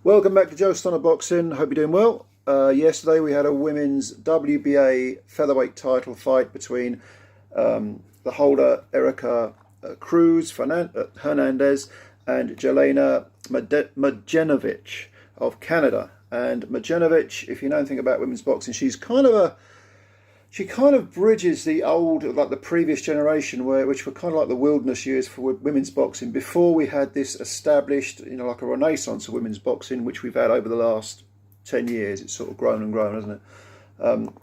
Welcome back to Joe Stunner Boxing. Hope you're doing well. Yesterday we had a women's WBA featherweight title fight between the holder Erika Cruz Hernandez and Jelena Mrdjenovich of Canada. And Mrdjenovich, if you know anything about women's boxing, she kind of bridges the old, like the previous generation, which were kind of like the wilderness years for women's boxing, before we had this established, like a renaissance of women's boxing, which we've had over the last 10 years. It's sort of grown and grown, hasn't it?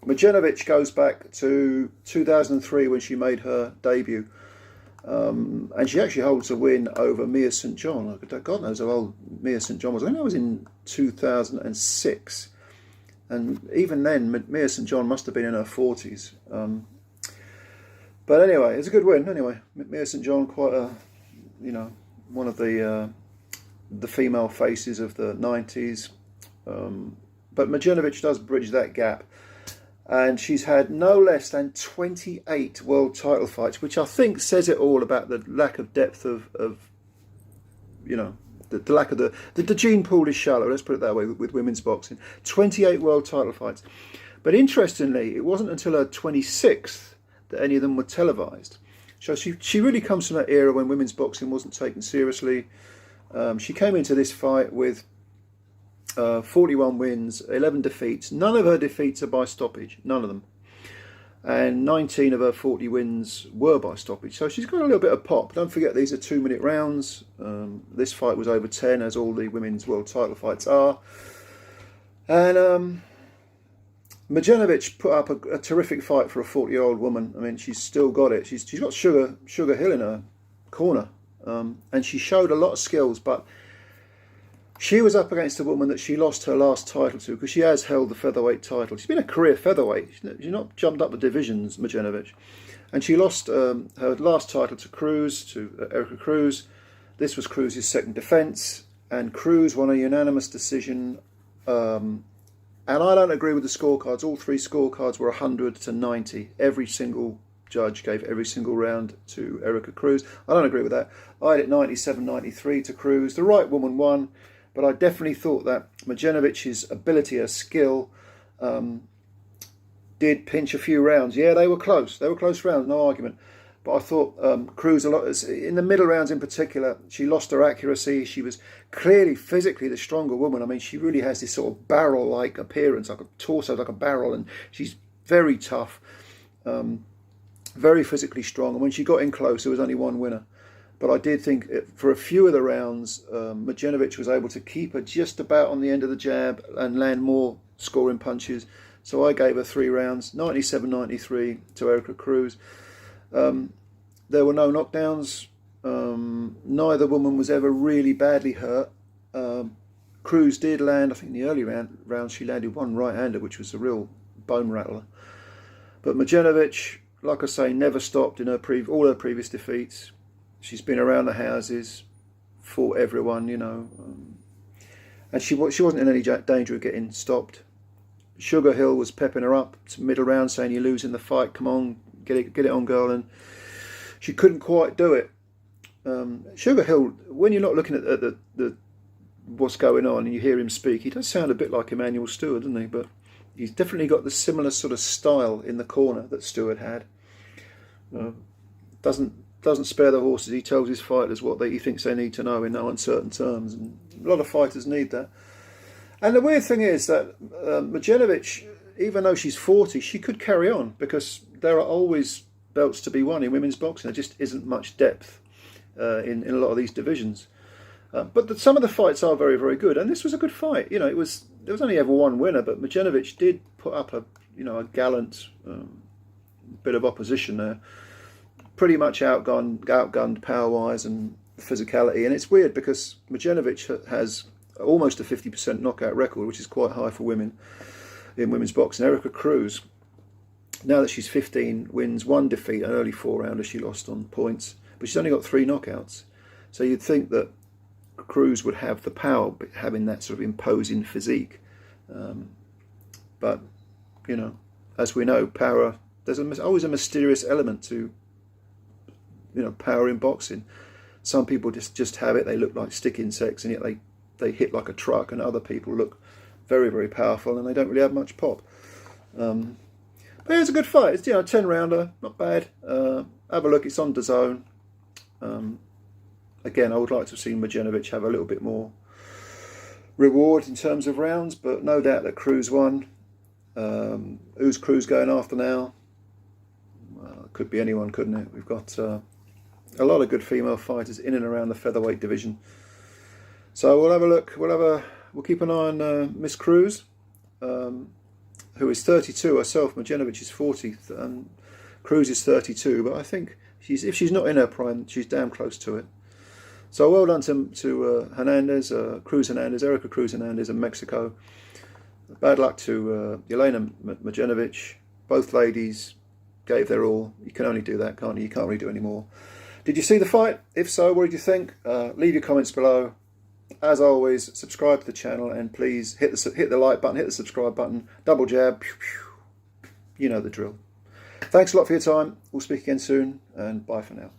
Mrdjenovich goes back to 2003 when she made her debut. And she actually holds a win over Mia St. John. God knows how old Mia St. John was. I think that was in 2006. And even then, Mia St. John must have been in her 40s. But anyway, it's a good win. Anyway, Mia St. John, quite a, one of the female faces of the 90s. But Mrdjenovich does bridge that gap. And she's had no less than 28 world title fights, which I think says it all about the lack of depth of the lack of the gene pool is shallow, let's put it that way, with women's boxing. 28 world title fights. But interestingly, it wasn't until her 26th that any of them were televised. So she really comes from that era when women's boxing wasn't taken seriously. She came into this fight with 41 wins, 11 defeats. None of her defeats are by stoppage, none of them. And 19 of her 40 wins were by stoppage. So she's got a little bit of pop. Don't forget, these are 2-minute rounds. This fight was over 10, as all the women's world title fights are. And Mrdjenovich put up a terrific fight for a 40-year-old woman. I mean, she's still got it. She's got Sugar Hill in her corner. And she showed a lot of skills, but she was up against a woman that she lost her last title to, because she has held the featherweight title. She's been a career featherweight. She's not jumped up the divisions, Mrdjenovich. And she lost her last title to Erika Cruz. This was Cruz's second defence, and Cruz won a unanimous decision. And I don't agree with the scorecards. All three scorecards were 100 to 90. Every single judge gave every single round to Erika Cruz. I don't agree with that. I had it 97-93 to Cruz. The right woman won. But I definitely thought that Mrdjenovich's ability, her skill, did pinch a few rounds. Yeah, they were close. They were close rounds, no argument. But I thought Cruz, in the middle rounds in particular, she lost her accuracy. She was clearly physically the stronger woman. I mean, she really has this sort of barrel-like appearance, like a torso, like a barrel, and she's very tough, very physically strong. And when she got in close, there was only one winner. But I did think for a few of the rounds, Mrdjenovich was able to keep her just about on the end of the jab and land more scoring punches. So I gave her 3 rounds, 97-93 to Erika Cruz. There were no knockdowns. Neither woman was ever really badly hurt. Cruz did land, I think in the early rounds, she landed one right-hander, which was a real bone rattler. But Mrdjenovich, like I say, never stopped in all her previous defeats. She's been around the houses, fought everyone, and she wasn't in any danger of getting stopped. Sugar Hill was pepping her up to middle round, saying, "You're losing the fight. Come on, get it on, girl." And she couldn't quite do it. Sugar Hill, when you're not looking at the what's going on and you hear him speak, he does sound a bit like Emmanuel Stewart, doesn't he? But he's definitely got the similar sort of style in the corner that Stewart had. Doesn't spare the horses. He tells his fighters what he thinks they need to know in no uncertain terms, and a lot of fighters need that. And the weird thing is that Mrdjenovich, even though she's 40, she could carry on, because there are always belts to be won in women's boxing. There just isn't much depth in a lot of these divisions. But some of the fights are very, very good, and this was a good fight. There was only ever one winner, but Mrdjenovich did put up a gallant bit of opposition there. Pretty much outgunned power-wise and physicality. And it's weird because Mrdjenovich has almost a 50% knockout record, which is quite high for women in women's boxing. Erika Cruz, now that she's 15, wins 1 defeat, an early 4-rounder she lost on points, but she's only got 3 knockouts. So you'd think that Cruz would have the power, having that sort of imposing physique. But, as we know, power, there's always a mysterious element to power in boxing. Some people just have it. They look like stick insects, and yet they they hit like a truck, and other people look very, very powerful and they don't really have much pop. But it's a good fight. It's, you know, 10 rounder, not bad. Have a look. It's on DAZN. Again, I would like to have seen Mrdjenovich have a little bit more reward in terms of rounds, but no doubt that Cruz won. Who's Cruz going after now? Well, it could be anyone, couldn't it? We've got a lot of good female fighters in and around the featherweight division. So we'll have a look. We'll keep an eye on Miss Cruz, who is 32 herself. Mrdjenovich is 40, and Cruz is 32. But I think if she's not in her prime, she's damn close to it. So well done to Hernandez, Cruz Hernandez, Erika Cruz Hernandez in Mexico. Bad luck to Jelena Mrdjenovich. Both ladies gave their all. You can only do that, can't you? You can't really do any more. Did you see the fight? If so, what did you think? Leave your comments below. As always, subscribe to the channel, and please hit the like button, hit the subscribe button, double jab. Pew, pew. You know the drill. Thanks a lot for your time. We'll speak again soon, and bye for now.